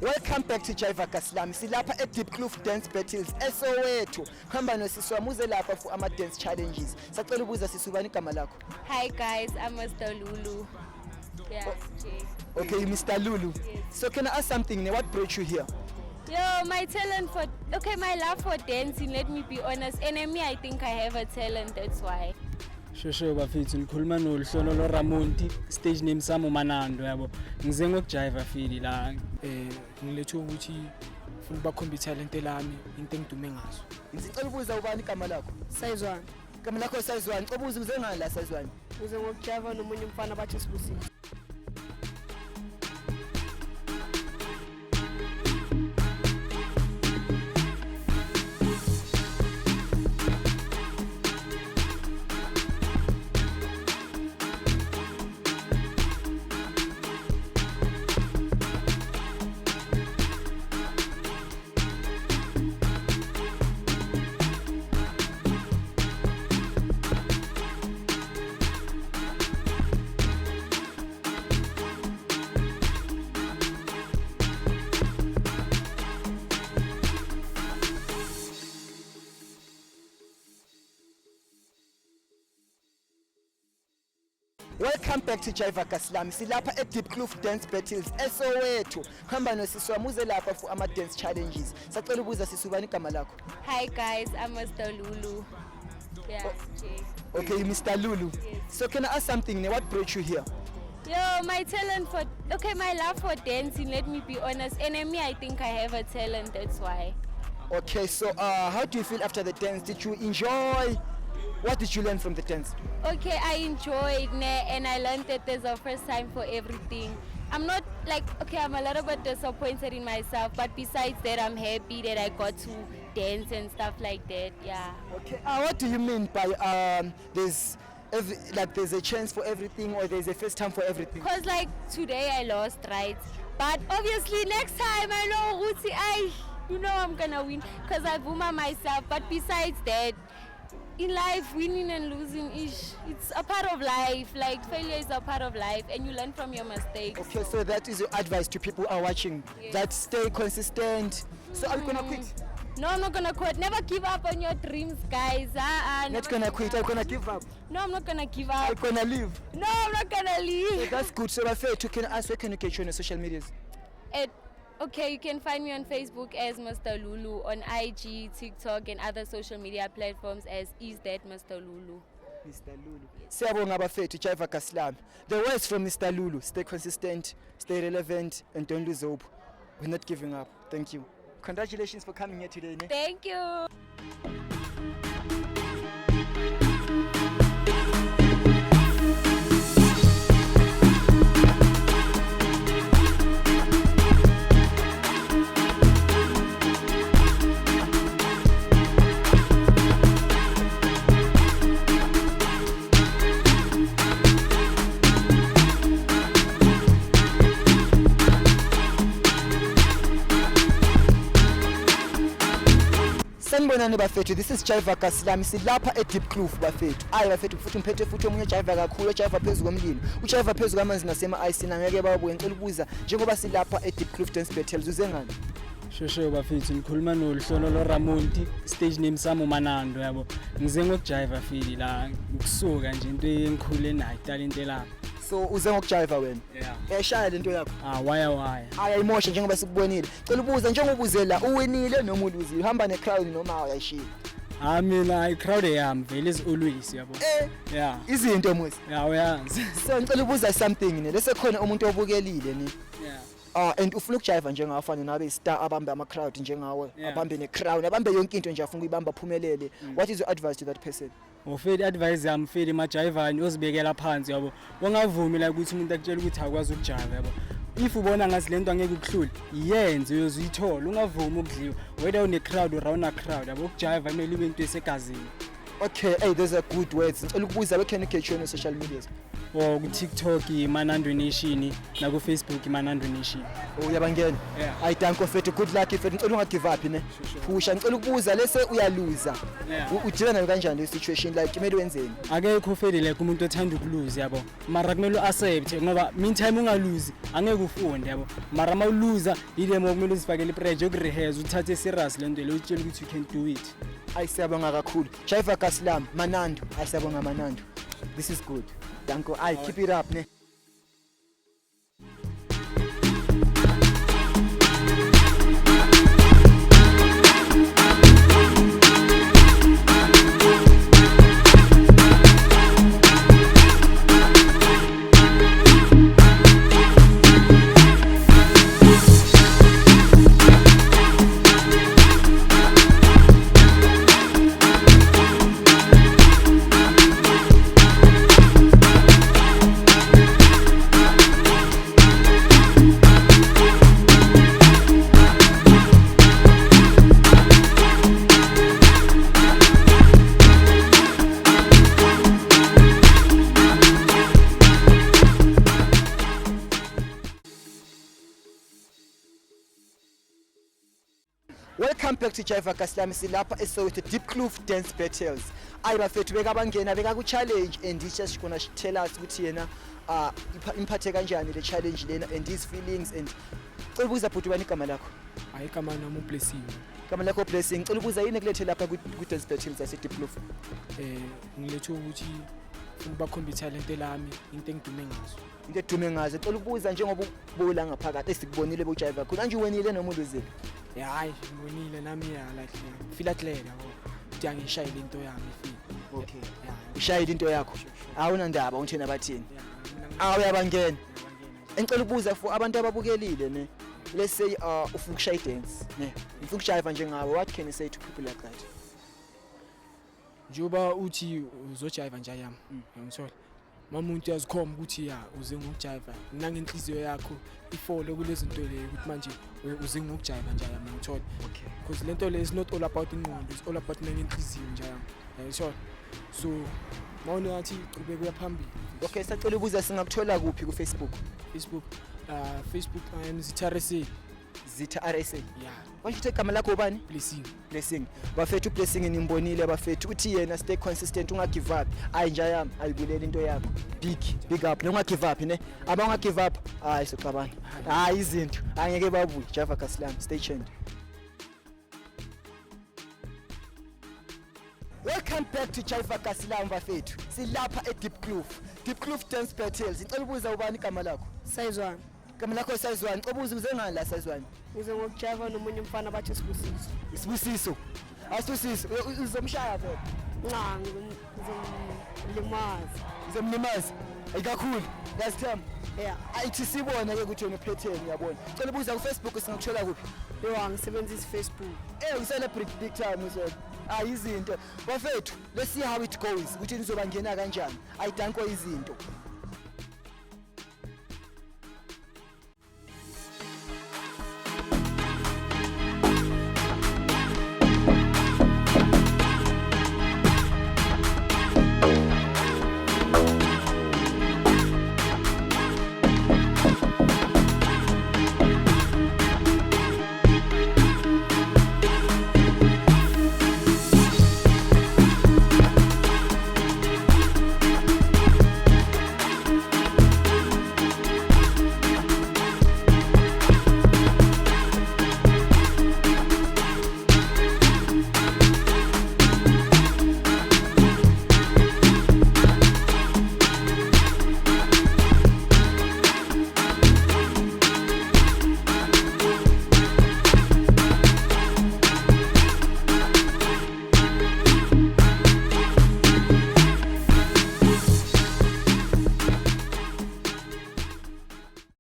Welcome back to Jiva Kaslami. Silapha at Deep Kloof Dance Battles eSoweto. Hamba nosisi muze lapha for ama dance challenges. Sacela ubuza sisubani igama lakho. Hi guys, I'm Mr. Lulu. Yeah, Jay. Okay, Mr. Lulu. Yes. So can I ask something? What brought you here? Yo, my talent for my love for dancing, let me be honest. And me, I think I have a talent, that's why. Shosho bafethu ngikhuluma nohlolo lo Ramonti stage name sami uManando yabo ngize ngokujiva fili la ngilethe ukuthi ufuna bakhombisa talent lami into engidume ngazo. Ngicela ubuza ubani igama lakho? Sayizwana. Igama lakho Sayizwana. Ubuza uze ngani la Sayizwana? Uze ngokujiva nomunye umfana bathi Sibusile. Welcome back to Jiva Kaslami. Silapha at Deep Kloof Dance Battles eSoweto. Hamba nosisi muze lapha for ama dance challenges. Sacela ubuza sisubani igama lakho. Hi guys, I'm Mr. Lulu. Yeah, Jay. Okay, Mr. Lulu. Yes. So can I ask something? What brought you here? Yo, my talent for my love for dancing, let me be honest. And me, I think I have a talent, that's why. Okay, so how do you feel after the dance? Did you enjoy? What did you learn from the dance? Okay, I enjoyed and I learned that there's a first time for everything. I'm not I'm a little bit disappointed in myself, but besides that, I'm happy that I got to dance and stuff like that, yeah. Okay, what do you mean by there's a chance for everything or there's a first time for everything? Because today I lost, right? But obviously next time I know Ruti, I'm gonna win because I've won myself. But besides that, in life, winning and losing it's a part of life. Failure is a part of life and you learn from your mistakes. Okay, so that is your advice to people who are watching. Yes. That stay consistent. So are you gonna quit? No, I'm not gonna quit. Never give up on your dreams, guys. Not gonna quit, I'm gonna give up. No, I'm not gonna give I'm up. gonna leave. No, I'm not gonna leave. That's good. So Bafethu, can I ask where can you get you on the social medias? Okay, you can find me on Facebook as Mr. Lulu, on IG, TikTok, and other social media platforms as Is That Mr. Lulu. Mr. Lulu. Siyabonga Bafethu, Jiva Kaslami. The words from Mr. Lulu: stay consistent, stay relevant, and don't lose hope. We're not giving up. Thank you. Congratulations for coming here today. Thank you. Sanibonani Bafethu, this is Jiva Kaslami. Silapha at Deep Kloof Bafethu. Bafethu futhi umphethe futhi omunye Jiva kakhulu, Jiva phezulu komlilo. Ujiva phezulu kwamanzi nasema ice ngeke babuye ngicela ubuza njengoba silapha at Deep Kloof Dance Battles uze ngani? Shosho bafethu ngikhuluma nohlolo lo Ramonti stage name sami uManando yabo ngize ngokujiva fili la ukusuka nje into engikhule nayo talent lapha. So uze ngokujiva wena? Yeah. Eshaya lento yakho? Waya. Ayayimosha njengoba sikubonile. Cela ubuza njengoba ubuzela uwinile noma uluzile. Uhamba ne crowd noma uyashiya? Mina i-crowd yami vele is always yabo. Yeah. Izinto musi. Yeah, uyazi. So ngicela ubuza something lese khona umuntu obukelile ni. Yeah. And ufuna ukujiva njengafana nabe star abambe ama crowd njengawe, abambe ne crown, abambe yonke into nje afuna ukuyibamba phumelele. What is your advice to that person? Ufeli advice yami feli majayivani uzibekela phansi yabo. Wangavumi la ukuthi umuntu akutshela ukuthi akwazi ukujiva yabo. If ubona ngathi lento angeke ukuhlule, yenze uyozithola ungavumi ukudliwa. Whether une crowd or awuna crowd yabo ukujiva imeli into esegazini. Okay, hey, those are good words. Ngicela ukubuza where can you get you on social media? or ku-TikTok iManando Nation na ku-Facebook iManando Nation. Uyabangena. Yeah. Hayi danko mfethu, good luck mfethu. Ngicela ungagive up ne. Phusha, ngicela ukubuza lese uyaluza. Yeah. Udila nayo kanjani le situation like kumele wenzeni? Akekho feli like umuntu othanda ukuluza yabo. Mara kumele accept ngoba meantime ungaluzi angeke ufunde yabo. Mara mawuluza ile kumele uzifakele pressure ukurehearse uthathe serious lento le utshela ukuthi you can do it. Ayisiyabonga kakhulu. Jive Kasilami Manando. Ayisiyabonga Manando. This is good. Danko, keep it up ne. Welcome back to Jive Kasilami. Silapha eSoweto Deep Kloof Dance Battles. Bafethu bekabangena beka challenge and he just gonna tell us ukuthi yena imphathe kanjani le challenge lena and his feelings and cela ubuza bhuti bani igama lakho. Hayi igama nami uBlessing. Igama lakho Blessing. Cela ubuza yini kulethe lapha ku Dance Battles yase Deep Kloof. Ngilethe ukuthi ufuna bakhomba italent lami, into engidume ngazo. Into edume ngazo. Cela ubuza njengoba ubula ngaphakathi esikubonile bo Jive kakhulu. Kanje uwenile noma uluzile? Hayi ngibonile nami like feel atleta ukuthi angishayile into yami feel. Okay. Ushayile into yakho. Awuna ndaba unthena bathini. Uyabangena. Engicela ukubuza for abantu ababukelile ne. Let's say ufuna ukushaya dance ne. Ufuna ukushaya njengawe. What can you say to people like that? Njoba uthi uzojiva nje yami. Ngithola. Mamuntu yazikhomba ukuthi ya uze ngokujiva. Nangenhliziyo yakho ifole kulezi zinto le ukuthi manje uze ngokujiva nje yami ngithola. Okay. Because lento le is not all about ingqondo, it's all about nangenhliziyo nje yami. Ngithola. So mawona yathi qhubeka uyaphambili. Okay, sacela ubuza singakuthola kuphi ku Facebook? Facebook Zitha RSA. Zitha RSA. Yeah. Wanjithe igama lakho ubani? Blessing. Blessing. Bafethu Blessing nimbonile bafethu uthi yena stay consistent ungagive up. Hayi nje yami ayibulela into yakho. Big up. Ungagive up ne. Abangagive up hayi soxabana. Hayi izinto angeke babuye. Jive Kasilami. Stay tuned. Welcome back to Jive Kasilami bafethu. Silapha eDeep Kloof. Deep Kloof Dance Battles. Ngicela ubuza ubani igama lakho? Sayizwana. Igama lakho Sayizwana. Ngicela ubuza uze ngani la Sayizwana? Uze ngokujiva nomunye umfana bathi Sibusiso. Isibusiso. Asibusiso. Uzomshaya phela. Nca ngizomlimaza. Uzomlimaza. Ayikakhulu. Yasithemba. Yeah. Ayithi sibona ke ukuthi wena pattern uyabona. Ngicela ubuza ku Facebook singakuthola kuphi? Ngisebenzisa Facebook. Celebrate big time uzona. Izinto. Bafethu, let's see how it goes. Ukuthi nizobangena kanjani. Ayidanko izinto.